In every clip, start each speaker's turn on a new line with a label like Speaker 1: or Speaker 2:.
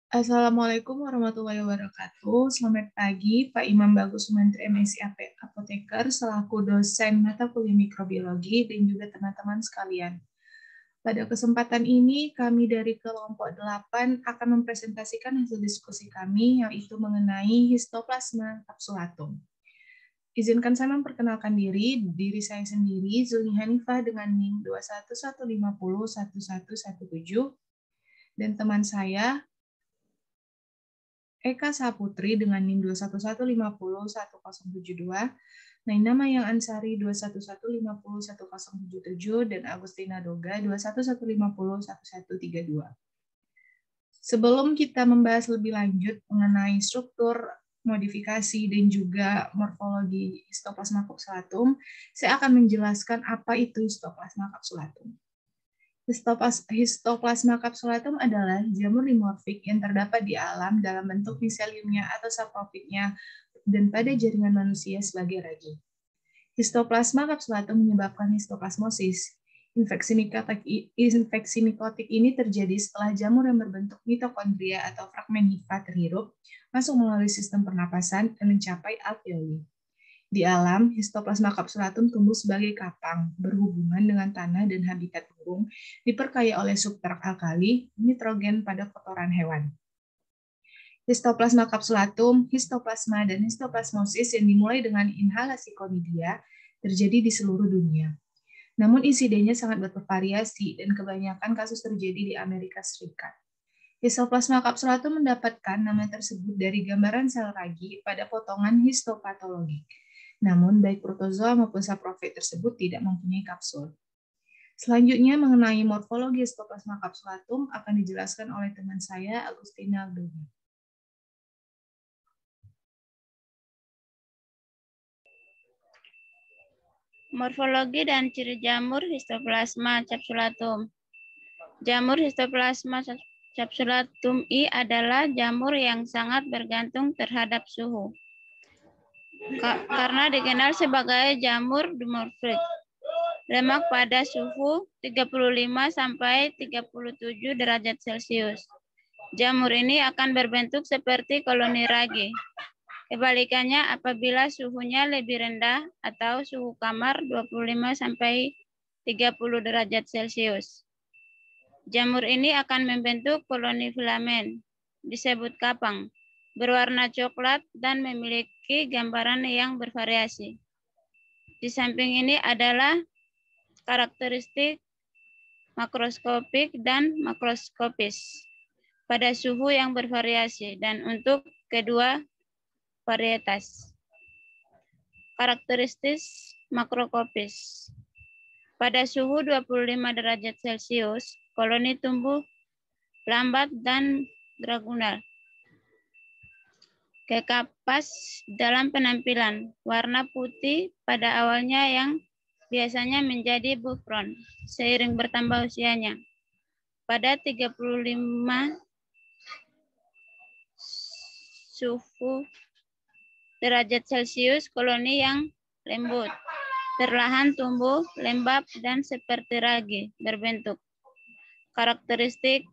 Speaker 1: Assalamualaikum warahmatullahi wabarakatuh. Selamat pagi, Pak Imam Bagus Sumantri, MSI Apoteker, selaku dosen mata kuliah mikrobiologi, dan juga teman-teman sekalian. Pada kesempatan ini, kami dari kelompok 8 akan mempresentasikan hasil diskusi kami, yaitu mengenai histoplasma kapsulatum. Izinkan saya memperkenalkan diri saya sendiri, Zulni Hanifah dengan NIM 211501117, dan teman saya, Eka Saputri dengan NIM 211501072, Nainama Yang Ansari 211501077, dan Agustina Doga 211501132. Sebelum kita membahas lebih lanjut mengenai struktur, modifikasi, dan juga morfologi histoplasma kapsulatum, saya akan menjelaskan apa itu histoplasma kapsulatum. Histoplasma kapsulatum adalah jamur dimorfik yang terdapat di alam dalam bentuk miseliumnya atau saprofitnya dan pada jaringan manusia sebagai ragi. Histoplasma kapsulatum menyebabkan histoplasmosis. Infeksi mikotik ini terjadi setelah jamur yang berbentuk mitokondria atau fragmen hifa terhirup masuk melalui sistem pernapasan dan mencapai alveoli. Di alam, histoplasma kapsulatum tumbuh sebagai kapang, berhubungan dengan tanah dan habitat burung, diperkaya oleh substrat alkali, nitrogen pada kotoran hewan. Histoplasma kapsulatum, histoplasma, dan histoplasmosis yang dimulai dengan inhalasi conidia terjadi di seluruh dunia. Namun insidennya sangat bervariasi dan kebanyakan kasus terjadi di Amerika Serikat. Histoplasma kapsulatum mendapatkan nama tersebut dari gambaran sel ragi pada potongan histopatologik. Namun, baik protozoa maupun saprofit tersebut tidak mempunyai kapsul. Selanjutnya, mengenai morfologi histoplasma kapsulatum akan dijelaskan oleh teman saya, Agustina Doga.
Speaker 2: Morfologi dan ciri jamur histoplasma kapsulatum. Jamur histoplasma kapsulatum I adalah jamur yang sangat bergantung terhadap suhu. Karena dikenal sebagai jamur dimorfik. Lemak pada suhu 35 sampai 37 derajat Celcius. Jamur ini akan berbentuk seperti koloni ragi. Kebalikannya apabila suhunya lebih rendah atau suhu kamar 25 sampai 30 derajat Celcius. Jamur ini akan membentuk koloni filamen, disebut kapang, berwarna coklat dan memiliki gambaran yang bervariasi. Di samping ini adalah karakteristik makroskopik dan makroskopis pada suhu yang bervariasi dan untuk kedua varietas. Karakteristik makroskopis. Pada suhu 25 derajat Celcius, koloni tumbuh lambat dan dragunal. Kekapas dalam penampilan, warna putih pada awalnya yang biasanya menjadi buffron seiring bertambah usianya. Pada 35 suhu derajat Celcius, koloni yang lembut, perlahan tumbuh, lembab, dan seperti ragi berbentuk. Karakteristik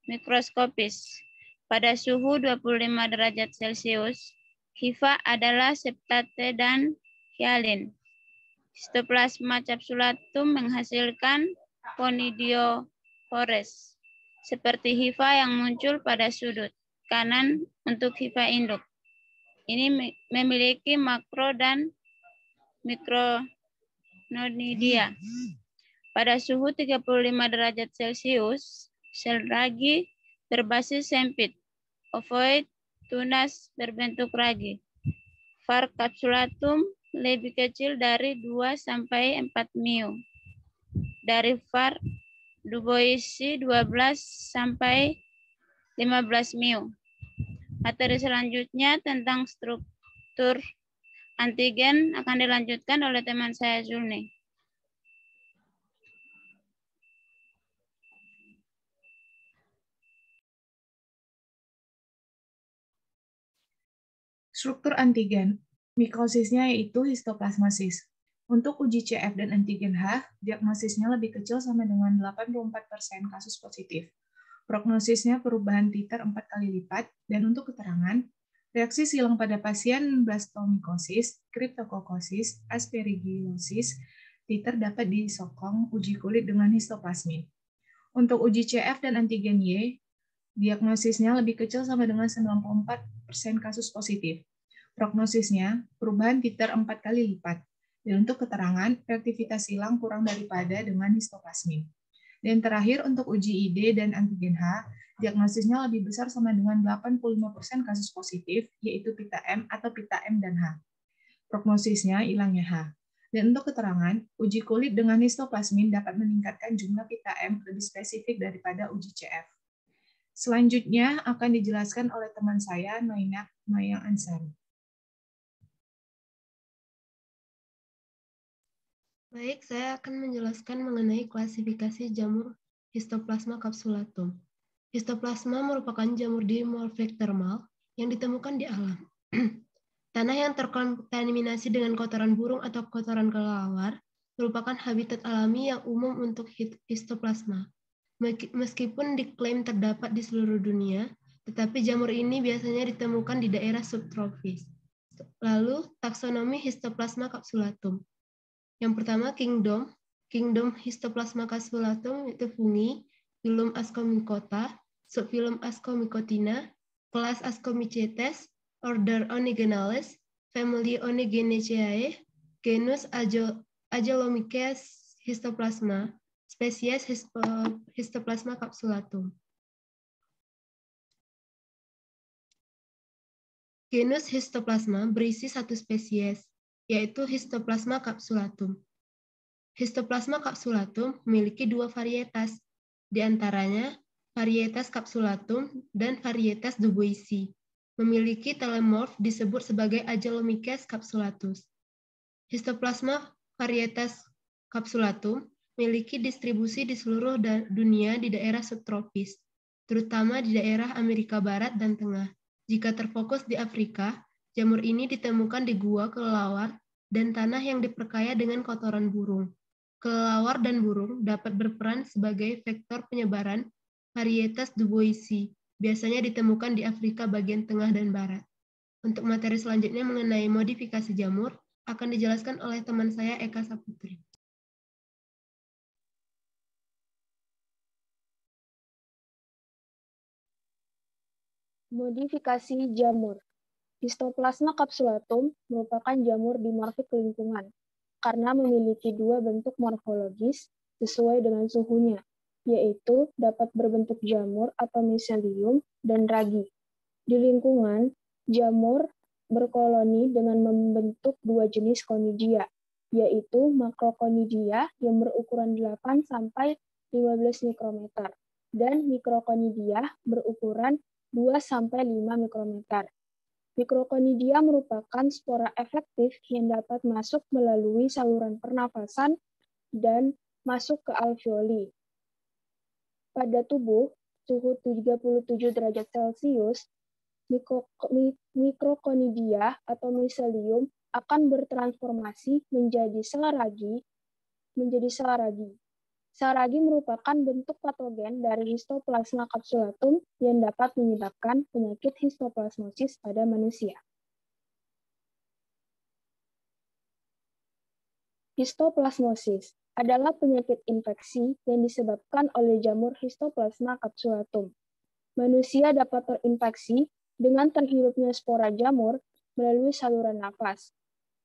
Speaker 2: mikroskopis. Pada suhu 25 derajat Celcius, hifa adalah septate dan hyalin. Histoplasma kapsulatum menghasilkan conidiofores, seperti hifa yang muncul pada sudut kanan untuk hifa induk. Ini memiliki makro dan mikrononidia. Pada suhu 35 derajat Celcius, sel ragi berbasis sempit, ovoid, tunas berbentuk ragi. Var kapsulatum lebih kecil dari 2 sampai 4 μ. Dari var duboisi 12 sampai 15 μ. Materi selanjutnya tentang struktur antigen akan dilanjutkan oleh teman saya Zulni.
Speaker 1: Struktur antigen, mikrosisnya yaitu histoplasmosis. Untuk uji CF dan antigen H, diagnosisnya lebih kecil sama dengan 84% kasus positif. Prognosisnya perubahan titer 4 kali lipat, dan untuk keterangan, reaksi silang pada pasien blastomikosis, cryptococcus, aspergillosis, titer dapat disokong uji kulit dengan histoplasmin. Untuk uji CF dan antigen Y, diagnosisnya lebih kecil sama dengan 94% kasus positif. Prognosisnya perubahan titer 4 kali lipat. Dan untuk keterangan, reaktivitas silang kurang daripada dengan histoplasmin. Dan terakhir, untuk uji ID dan antigen H, diagnosisnya lebih besar sama dengan 85% kasus positif, yaitu pita M atau pita M dan H. Prognosisnya hilangnya H. Dan untuk keterangan, uji kulit dengan histoplasmin dapat meningkatkan jumlah pita M lebih spesifik daripada uji CF. Selanjutnya akan dijelaskan oleh teman saya, Maya Ansari.
Speaker 3: Baik, saya akan menjelaskan mengenai klasifikasi jamur Histoplasma capsulatum. Histoplasma merupakan jamur dimorfik thermal yang ditemukan di alam. Tanah yang terkontaminasi dengan kotoran burung atau kotoran kelelawar merupakan habitat alami yang umum untuk histoplasma. Meskipun diklaim terdapat di seluruh dunia, tetapi jamur ini biasanya ditemukan di daerah subtropis. Lalu, taksonomi Histoplasma capsulatum. Yang pertama, Kingdom Histoplasma capsulatum itu fungi, filum Ascomycota, subfilum Ascomycotina, kelas Ascomycetes, order Onygonales, family Onygonaceae, genus Agelomyces histoplasma, spesies Histoplasma capsulatum. Genus Histoplasma berisi satu spesies, yaitu Histoplasma capsulatum. Histoplasma capsulatum memiliki dua varietas, di antaranya varietas capsulatum dan varietas duboisi. Memiliki telemorf disebut sebagai Agelomyces capsulatus. Histoplasma varietas capsulatum memiliki distribusi di seluruh dunia di daerah subtropis, terutama di daerah Amerika Barat dan Tengah. Jika terfokus di Afrika, jamur ini ditemukan di gua kelelawar dan tanah yang diperkaya dengan kotoran burung. Kelelawar dan burung dapat berperan sebagai vektor penyebaran varietas duboisi, biasanya ditemukan di Afrika bagian tengah dan barat. Untuk materi selanjutnya mengenai modifikasi jamur, akan dijelaskan oleh teman saya Eka Saputri.
Speaker 4: Modifikasi jamur. Histoplasma capsulatum merupakan jamur dimorfik lingkungan karena memiliki dua bentuk morfologis sesuai dengan suhunya, yaitu dapat berbentuk jamur atau miselium dan ragi. Di lingkungan, jamur berkoloni dengan membentuk dua jenis konidia, yaitu makrokonidia yang berukuran 8-15 mikrometer dan mikrokonidia berukuran 2-5 mikrometer. Mikrokonidia merupakan spora efektif yang dapat masuk melalui saluran pernafasan dan masuk ke alveoli. Pada tubuh, suhu 37 derajat Celcius, mikrokonidia atau miselium akan bertransformasi menjadi sel ragi. Sel ragi merupakan bentuk patogen dari Histoplasma capsulatum yang dapat menyebabkan penyakit histoplasmosis pada manusia. Histoplasmosis adalah penyakit infeksi yang disebabkan oleh jamur Histoplasma capsulatum. Manusia dapat terinfeksi dengan terhirupnya spora jamur melalui saluran nafas,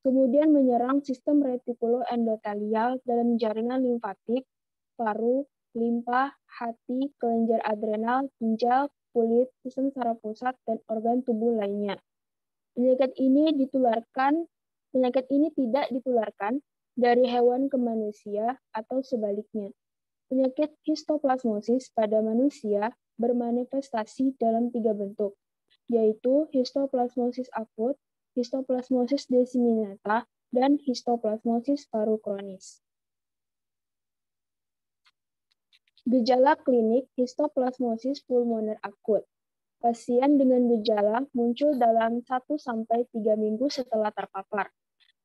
Speaker 4: kemudian menyerang sistem retikuloendotelial dalam jaringan limfatik, paru, limpa, hati, kelenjar adrenal, ginjal, kulit, sistem saraf pusat, dan organ tubuh lainnya. Penyakit ini tidak ditularkan dari hewan ke manusia atau sebaliknya. Penyakit histoplasmosis pada manusia bermanifestasi dalam 3 bentuk, yaitu histoplasmosis akut, histoplasmosis disseminata, dan histoplasmosis paru kronis. Gejala klinik histoplasmosis pulmoner akut. Pasien dengan gejala muncul dalam 1-3 minggu setelah terpapar.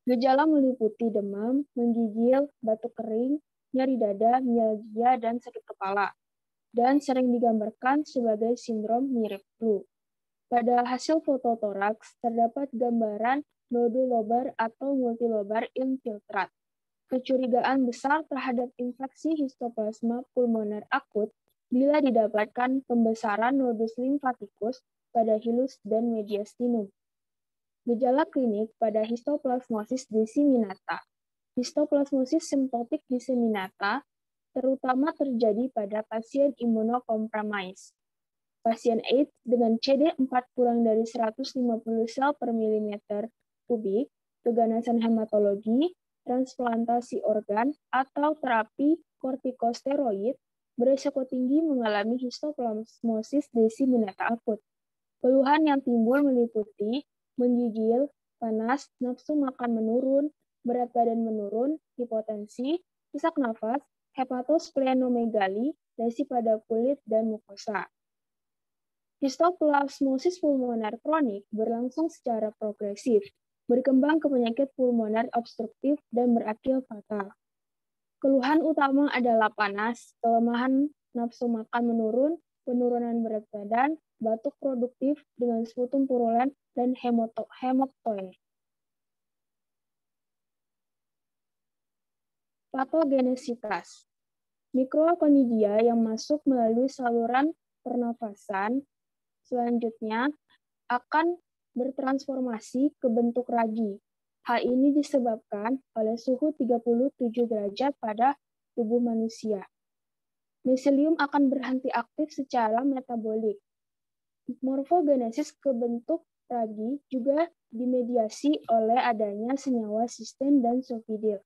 Speaker 4: Gejala meliputi demam, menggigil, batuk kering, nyeri dada, mialgia, dan sakit kepala. dan sering digambarkan sebagai sindrom mirip flu. Pada hasil fototoraks terdapat gambaran nodu lobar atau multilobar infiltrat. Kecurigaan besar terhadap infeksi histoplasma pulmoner akut bila didapatkan pembesaran nodus limfatikus pada hilus dan mediastinum. Gejala klinik pada histoplasmosis disseminata. Histoplasmosis simptotik disseminata terutama terjadi pada pasien imunokompromis. Pasien AIDS dengan CD4 kurang dari 150 sel per milimeter kubik, keganasan hematologi, transplantasi organ, atau terapi kortikosteroid berisiko tinggi mengalami histoplasmosis disseminata akut. Keluhan yang timbul meliputi menggigil, panas, nafsu makan menurun, berat badan menurun, hipotensi, sesak nafas, hepatosplenomegali, lesi pada kulit dan mukosa. Histoplasmosis pulmoner kronik berlangsung secara progresif, berkembang ke penyakit pulmoner obstruktif dan berakhir fatal. Keluhan utama adalah panas, kelemahan nafsu makan menurun, penurunan berat badan, batuk produktif dengan sputum purulen, dan hemoptoe. Patogenesitas. Mikrokonidia yang masuk melalui saluran pernafasan selanjutnya akan bertransformasi ke bentuk ragi. Hal ini disebabkan oleh suhu 37 derajat pada tubuh manusia. Miselium akan berhenti aktif secara metabolik. Morfogenesis ke bentuk ragi juga dimediasi oleh adanya senyawa sistein dan sulfidil.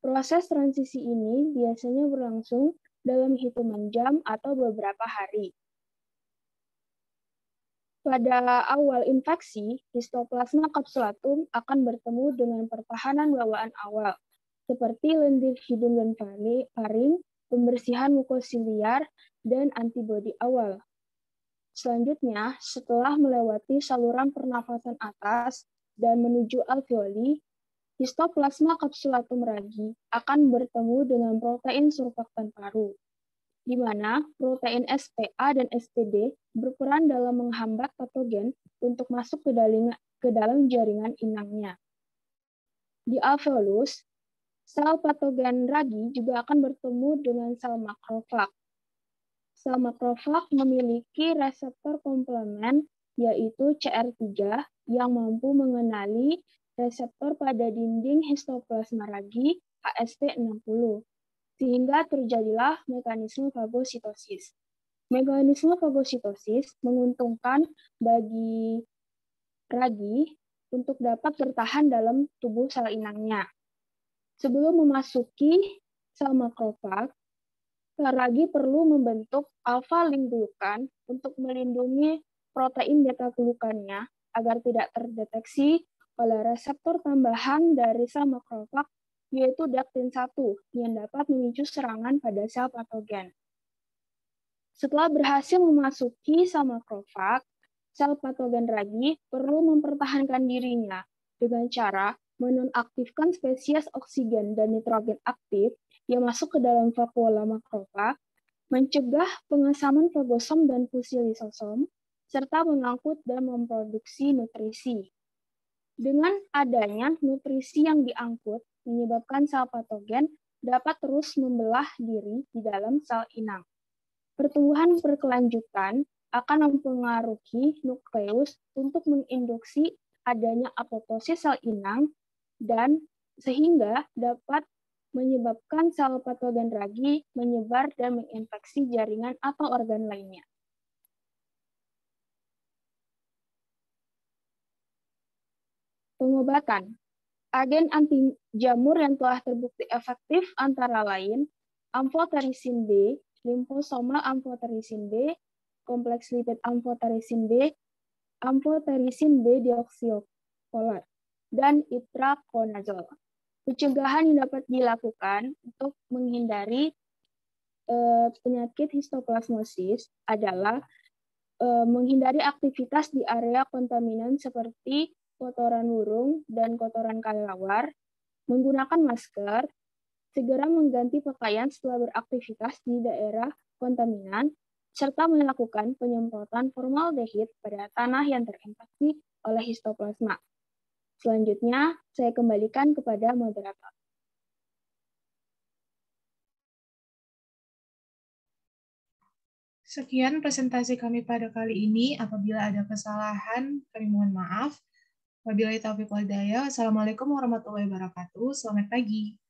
Speaker 4: Proses transisi ini biasanya berlangsung dalam hitungan jam atau beberapa hari. Pada awal infeksi, histoplasma kapsulatum akan bertemu dengan pertahanan bawaan awal, seperti lendir hidung dan faring, pembersihan mukosiliar, dan antibodi awal. Selanjutnya, setelah melewati saluran pernafasan atas dan menuju alveoli, histoplasma kapsulatum ragi akan bertemu dengan protein surfaktan paru, di mana protein SPA dan STD berperan dalam menghambat patogen untuk masuk ke dalam jaringan inangnya. Di alveolus, sel patogen ragi juga akan bertemu dengan sel makrofag. Sel makrofag memiliki reseptor komplement, yaitu CR3, yang mampu mengenali reseptor pada dinding histoplasma ragi HSP60, sehingga terjadilah mekanisme fagositosis. Mekanisme fagositosis menguntungkan bagi ragi untuk dapat bertahan dalam tubuh sel inangnya. Sebelum memasuki sel makrofag, sel ragi perlu membentuk alfa-link glukan untuk melindungi protein beta-glukannya agar tidak terdeteksi oleh reseptor tambahan dari sel makrofag, yaitu daktin-1 yang dapat memicu serangan pada sel patogen. Setelah berhasil memasuki sel makrofag, sel patogen ragi perlu mempertahankan dirinya dengan cara menonaktifkan spesies oksigen dan nitrogen aktif yang masuk ke dalam vakuola makrofag, mencegah pengesaman fagosom dan fusi lisosom, serta mengangkut dan memproduksi nutrisi. Dengan adanya nutrisi yang diangkut, menyebabkan sel patogen dapat terus membelah diri di dalam sel inang. Pertumbuhan berkelanjutan akan mempengaruhi nukleus untuk menginduksi adanya apoptosis sel inang dan sehingga dapat menyebabkan sel patogen ragi menyebar dan menginfeksi jaringan atau organ lainnya. Pengobatan. Agen anti jamur yang telah terbukti efektif antara lain amphoterisin B, limfosomal amphoterisin B, kompleks lipid amphoterisin B, amphoterisin B deoksikolat, dan itraconazole. Pencegahan yang dapat dilakukan untuk menghindari penyakit histoplasmosis adalah menghindari aktivitas di area kontaminan seperti kotoran burung dan kotoran kelelawar, menggunakan masker, segera mengganti pakaian setelah beraktivitas di daerah kontaminan, serta melakukan penyemprotan formaldehid pada tanah yang terinfeksi oleh histoplasma. Selanjutnya, saya kembalikan kepada moderator.
Speaker 1: Sekian presentasi kami pada kali ini. Apabila ada kesalahan, kami mohon maaf. Wabillahi taufiq wal hidayah. Assalamualaikum warahmatullahi wabarakatuh. Selamat pagi.